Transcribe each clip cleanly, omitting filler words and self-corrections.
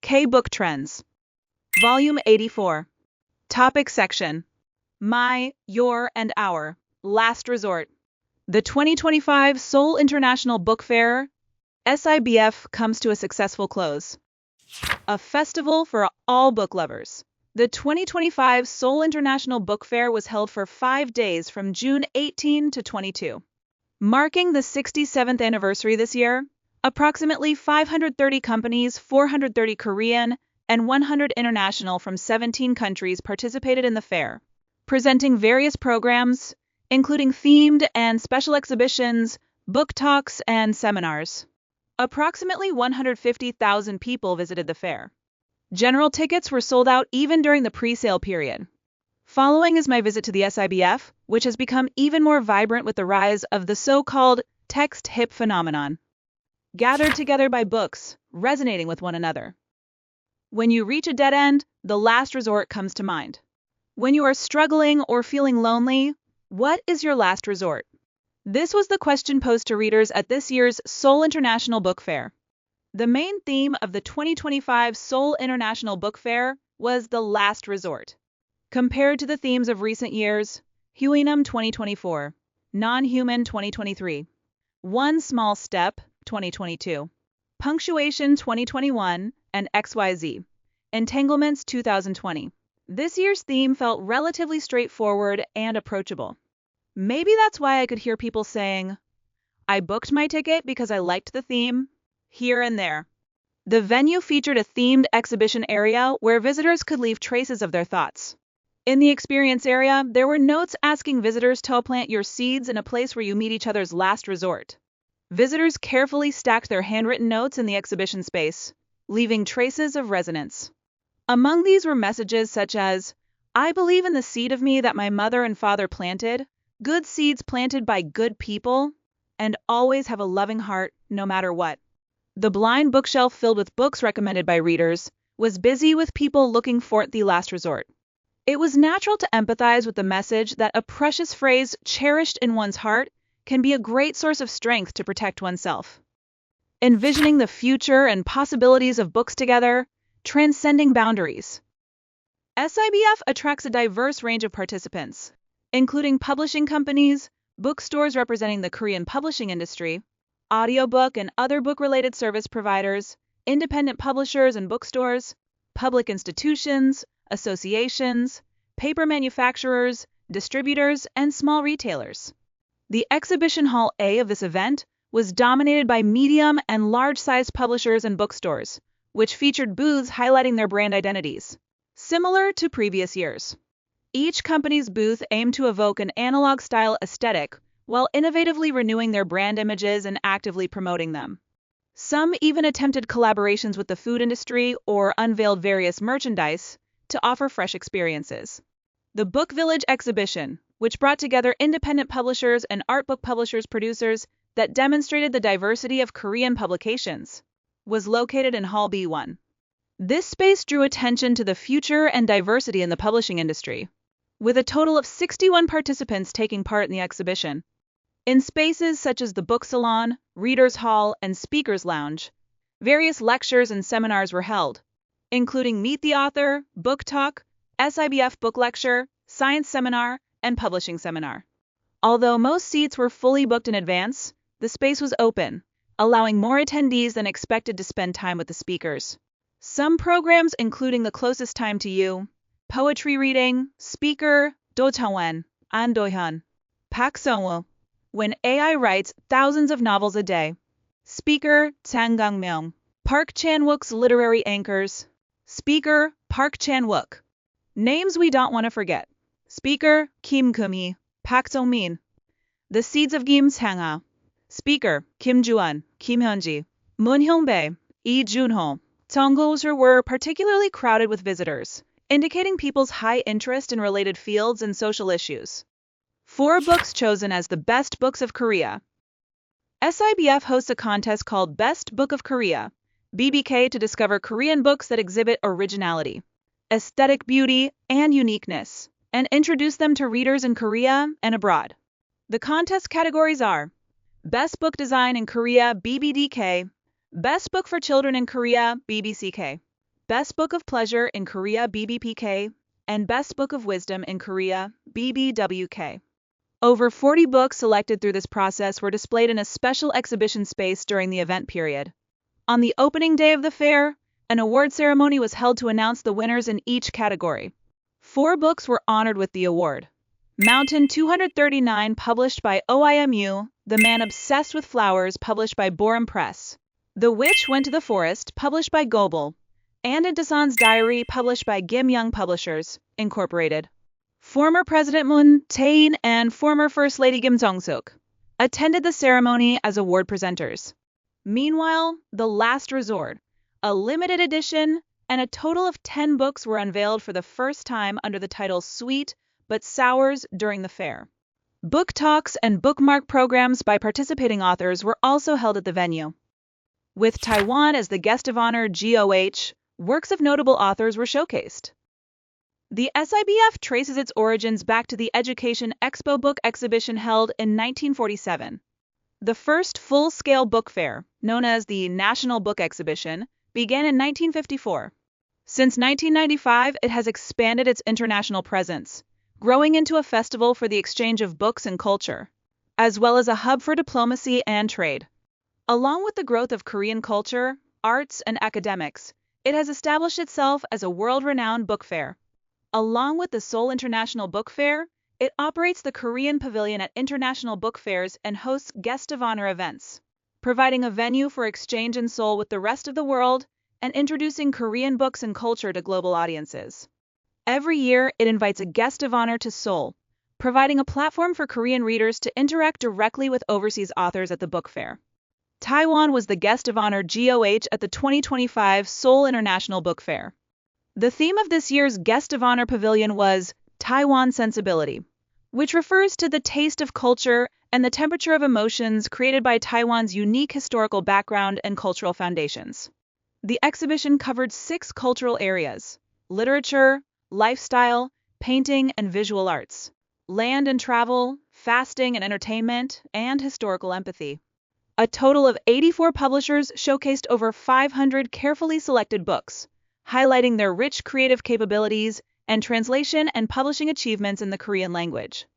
K-Book Trends. Volume 84. Topic section. My, Your, and Our. Last Resort. The 2025 Seoul International Book Fair, SIBF, comes to a successful close. A festival for all book lovers. The 2025 Seoul International Book Fair was held for 5 days from June 18 to 22. Marking the 67th anniversary this year, approximately 530 companies, 430 Korean, and 100 international from 17 countries participated in the fair, presenting various programs, including themed and special exhibitions, book talks, and seminars. Approximately 150,000 people visited the fair. General tickets were sold out even during the pre-sale period. Following is my visit to the SIBF, which has become even more vibrant with the rise of the so-called text hip phenomenon. Gathered together by books, resonating with one another. When you reach a dead end, the last resort comes to mind. When you are struggling or feeling lonely, what is your last resort? This was the question posed to readers at this year's Seoul International Book Fair. The main theme of the 2025 Seoul International Book Fair was the last resort. Compared to the themes of recent years, Huinum 2024, Non-Human 2023, One Small Step 2022, Punctuation 2021, and XYZ, Entanglements 2020. This year's theme felt relatively straightforward and approachable. Maybe that's why I could hear people saying, I booked my ticket because I liked the theme, here and there. The venue featured a themed exhibition area where visitors could leave traces of their thoughts. In the experience area, there were notes asking visitors to plant your seeds in a place where you meet each other's last resort. Visitors carefully stacked their handwritten notes in the exhibition space, leaving traces of resonance. Among these were messages such as, I believe in the seed of me that my mother and father planted, good seeds planted by good people, and always have a loving heart no matter what. The blind bookshelf filled with books recommended by readers was busy with people looking for the last resort. It was natural to empathize with the message that a precious phrase cherished in one's heart can be a great source of strength to protect oneself. Envisioning the future and possibilities of books together, transcending boundaries. SIBF attracts a diverse range of participants, including publishing companies, bookstores representing the Korean publishing industry, audiobook and other book-related service providers, independent publishers and bookstores, public institutions, associations, paper manufacturers, distributors, and small retailers. The exhibition hall A of this event was dominated by medium and large-sized publishers and bookstores, which featured booths highlighting their brand identities, similar to previous years. Each company's booth aimed to evoke an analog-style aesthetic while innovatively renewing their brand images and actively promoting them. Some even attempted collaborations with the food industry or unveiled various merchandise to offer fresh experiences. The Book Village exhibition, which brought together independent publishers and art book publishers producers that demonstrated the diversity of Korean publications, was located in Hall B1. This space drew attention to the future and diversity in the publishing industry, with a total of 61 participants taking part in the exhibition. In spaces such as the Book Salon, Reader's Hall, and Speaker's Lounge, various lectures and seminars were held, including Meet the Author, Book Talk, SIBF Book Lecture, Science Seminar, and Publishing Seminar. Although most seats were fully booked in advance, the space was open, allowing more attendees than expected to spend time with the speakers. Some programs including The Closest Time to You, poetry reading, speaker Do Chawen, An Do-hyun, Park Sung-woo, When AI Writes Thousands of Novels a Day, speaker Chang Gang-myung, Park Chan-wook's Literary Anchors, speaker Park Chan-wook. Names we don't want to forget. Speaker Kim Keum-hee, Park Jong-min, The Seeds of Kim Sang-ha, speaker Kim Ju-won, Kim Hyun-ji, Moon Hyung-bae, Lee Jun-ho. Tongulser were particularly crowded with visitors, indicating people's high interest in related fields and social issues. 4 books chosen as the best books of Korea. SIBF hosts a contest called Best Book of Korea, BBK, to discover Korean books that exhibit originality, aesthetic beauty, and uniqueness, and introduce them to readers in Korea and abroad. The contest categories are Best Book Design in Korea, BBDK, Best Book for Children in Korea, BBCK, Best Book of Pleasure in Korea BBPK, and Best Book of Wisdom in Korea BBWK. Over 40 books selected through this process were displayed in a special exhibition space during the event period. On the opening day of the fair, an award ceremony was held to announce the winners in each category. 4 books were honored with the award. Mountain 239, published by OIMU, The Man Obsessed with Flowers, published by Borum Press. The Witch Went to the Forest, published by Gobel, and In Dasan's Diary, published by Gim Young Publishers, Incorporated. Former President Moon Jae-in and former First Lady Kim Jong-suk attended the ceremony as award presenters. Meanwhile, The Last Resort, a limited edition, and a total of 10 books were unveiled for the first time under the title Sweet but Sours during the fair. Book talks and bookmark programs by participating authors were also held at the venue. With Taiwan as the guest of honor GOH, works of notable authors were showcased. The SIBF traces its origins back to the Education Expo book exhibition held in 1947. The first full-scale book fair, known as the National Book Exhibition, began in 1954. Since 1995, it has expanded its international presence, growing into a festival for the exchange of books and culture, as well as a hub for diplomacy and trade. Along with the growth of Korean culture, arts, and academics, it has established itself as a world-renowned book fair. Along with the Seoul International Book Fair, it operates the Korean Pavilion at international book fairs and hosts guest of honor events, providing a venue for exchange in Seoul with the rest of the world and introducing Korean books and culture to global audiences. Every year, it invites a guest of honor to Seoul, providing a platform for Korean readers to interact directly with overseas authors at the book fair. Taiwan was the guest of honor GOH at the 2025 Seoul International Book Fair. The theme of this year's Guest of Honor Pavilion was Taiwan Sensibility, which refers to the taste of culture and the temperature of emotions created by Taiwan's unique historical background and cultural foundations. The exhibition covered 6 cultural areas: literature, lifestyle, painting and visual arts, land and travel, fasting and entertainment, and historical empathy. A total of 84 publishers showcased over 500 carefully selected books, highlighting their rich creative capabilities and translation and publishing achievements in the Korean language.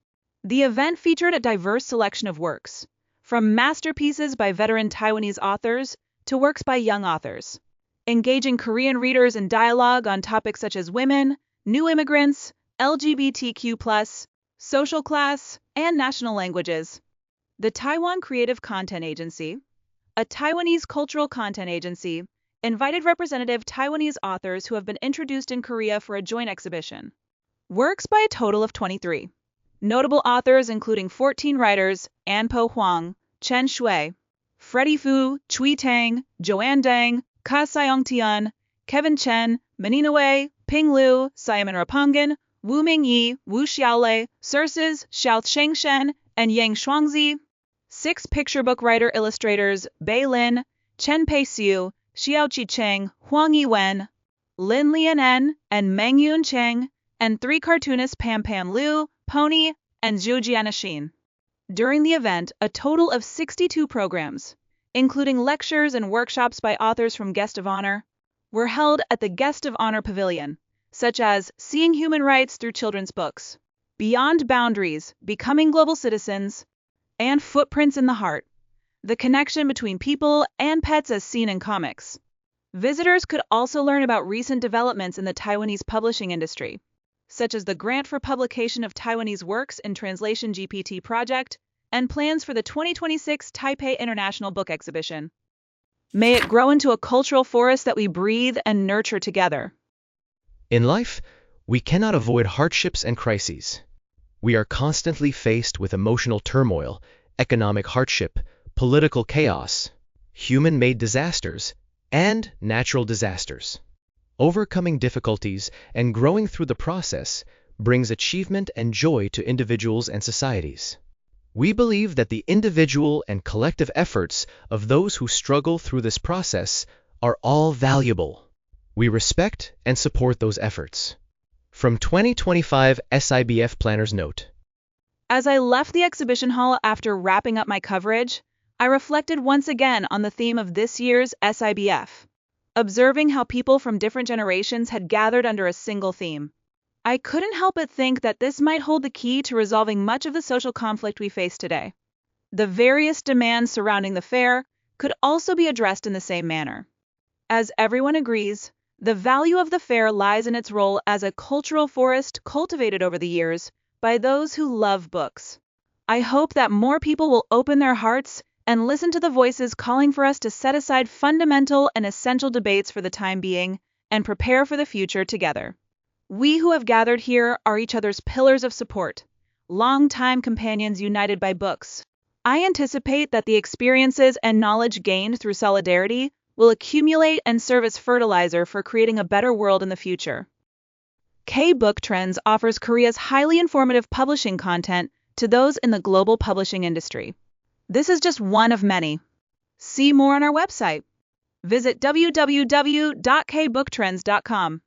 The event featured a diverse selection of works, from masterpieces by veteran Taiwanese authors to works by young authors, engaging Korean readers in dialogue on topics such as women, new immigrants, LGBTQ+, social class, and national languages. The Taiwan Creative Content Agency, a Taiwanese cultural content agency, invited representative Taiwanese authors who have been introduced in Korea for a joint exhibition. Works by a total of 23. Notable authors including 14 writers: An Po Huang, Chen Shui, Freddie Fu, Chui Tang, Joanne Deng, Ka Seong-tian, Kevin Chen, Menina Wei, Ping Liu, Simon Rapongan, Wu Mingyi, Wu Xiaolei, Circes, Xiao Shengshen, and Yang Shuangzi. 6 picture book writer-illustrators: Bei Lin, Chen Pei Xiu, Xiao Chi-cheng, Huang Yiwen, Lin Lianen, and Meng Yun Cheng, and 3 cartoonists: Pam Pam Liu, Pony, and Zhu Jianxin. During the event, a total of 62 programs, including lectures and workshops by authors from Guest of Honor, were held at the Guest of Honor Pavilion, such as Seeing Human Rights Through Children's Books, Beyond Boundaries, Becoming Global Citizens, and Footprints in the Heart, the connection between people and pets as seen in comics. Visitors could also learn about recent developments in the Taiwanese publishing industry, such as the Grant for Publication of Taiwanese Works in Translation GPT project and plans for the 2026 Taipei International Book Exhibition. May it grow into a cultural forest that we breathe and nurture together. In life, we cannot avoid hardships and crises. We are constantly faced with emotional turmoil, economic hardship, political chaos, human-made disasters, and natural disasters. Overcoming difficulties and growing through the process brings achievement and joy to individuals and societies. We believe that the individual and collective efforts of those who struggle through this process are all valuable. We respect and support those efforts. From 2025 SIBF Planner's Note. As I left the exhibition hall after wrapping up my coverage, I reflected once again on the theme of this year's SIBF, observing how people from different generations had gathered under a single theme. I couldn't help but think that this might hold the key to resolving much of the social conflict we face today. The various demands surrounding the fair could also be addressed in the same manner. As everyone agrees, the value of the fair lies in its role as a cultural forest cultivated over the years by those who love books. I hope that more people will open their hearts and listen to the voices calling for us to set aside fundamental and essential debates for the time being and prepare for the future together. We who have gathered here are each other's pillars of support, longtime companions united by books. I anticipate that the experiences and knowledge gained through solidarity will accumulate and serve as fertilizer for creating a better world in the future. K-Book Trends offers Korea's highly informative publishing content to those in the global publishing industry. This is just one of many. See more on our website. Visit www.kbooktrends.com.